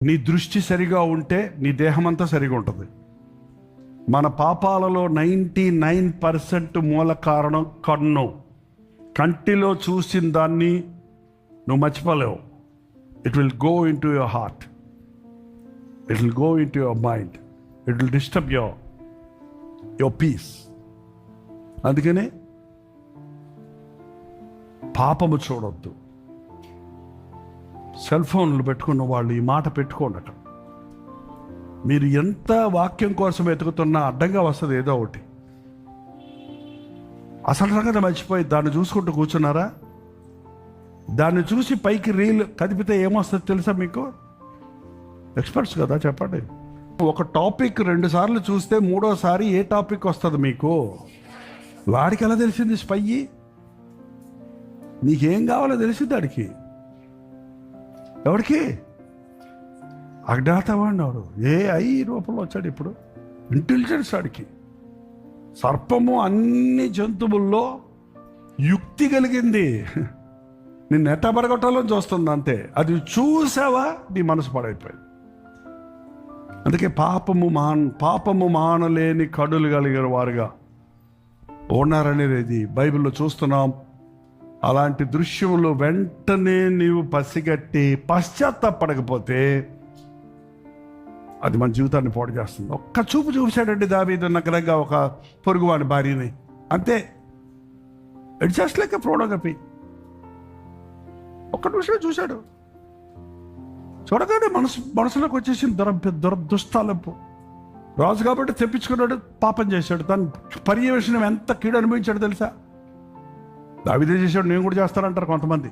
నీ దృష్టి సరిగా ఉంటే నీ దేహం అంతా సరిగా ఉంటుంది. మన పాపాలలో 99% మూల కారణం కన్ను. కంటిలో చూసిన దాన్ని నువ్వు మర్చిపోలేవు. It will go into your heart, it will go into your mind, it will disturb your peace. అందుకనే పాపము చూడొద్దు. సెల్ ఫోన్లు పెట్టుకున్న వాళ్ళు ఈ మాట పెట్టుకోండి. అక్కడ మీరు ఎంత వాక్యం కోసం వెతుకుతున్నా అడ్డంగా వస్తుంది ఏదో ఒకటి. అసలు సంగతి మర్చిపోయి దాన్ని చూసుకుంటూ కూర్చున్నారా? దాన్ని చూసి పైకి రీల్ కదిపితే ఏమొస్తుంది తెలుసా మీకు? ఎక్స్పర్ట్స్ కదా, చెప్పండి. ఒక టాపిక్ 2 సార్లు చూస్తే 3వసారి ఏ టాపిక్ వస్తుంది మీకు? వాడికి ఎలా తెలిసింది? స్పై నీకేం కావాలో తెలిసింది వాడికి. ఎవరికి? అజ్ఞాతవాడిని ఎవరు? AI రూపంలో వచ్చాడు ఇప్పుడు. ఇంటెలిజెన్స్ వాడికి. సర్పము అన్ని జంతువుల్లో యుక్తి కలిగింది. నిన్ను ఎట్టబరగొట్టాలో చూస్తుంది అంతే. అది చూసావా నీ మనసు పడైపోయింది. అందుకే పాపము మానలేని కడులు కలిగిన వారుగా ఉన్నారనేది బైబిల్లో చూస్తున్నాం. అలాంటి దృశ్యములు వెంటనే నీవు పసిగట్టి పశ్చాత్తాపడకపోతే అది మన జీవితాన్ని పాడు చేస్తుంది. ఒక్క చూపు చూశాడండి దావీదు నగరంగా ఒక పొరుగువాడి భార్యని, అంతే. It just like a pornography. ఒక్క నిమిషం చూశాడు, చూడగానే మనసులోకి వచ్చేసింది దుస్తాలంపు. రాజు కాబట్టి తెప్పించుకున్నాడు, పాపం చేశాడు. తను పర్యవేక్షణం ఎంత కీడు అనుభవించాడు తెలుసా? దావీదే చేశాడు, నేను కూడా చేస్తానంటారు కొంతమంది.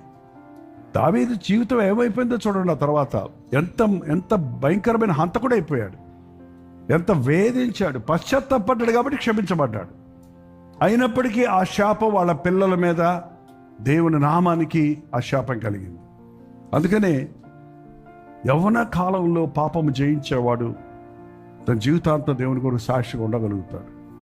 దావీదు జీవితం ఏమైపోయిందో చూడండి. ఆ తర్వాత ఎంత భయంకరమైన హంతకుడు అయిపోయాడు, ఎంత వేధించాడు. పశ్చాత్తాపడ్డాడు కాబట్టి క్షమించబడ్డాడు. అయినప్పటికీ ఆ శాపం వాళ్ళ పిల్లల మీద, దేవుని నామానికి ఆ శాపం కలిగింది. అందుకనే యవ్వన కాలంలో పాపము జయించేవాడు తన జీవితాంతం దేవుని కొరకు సాక్షిగా ఉండగలుగుతాడు.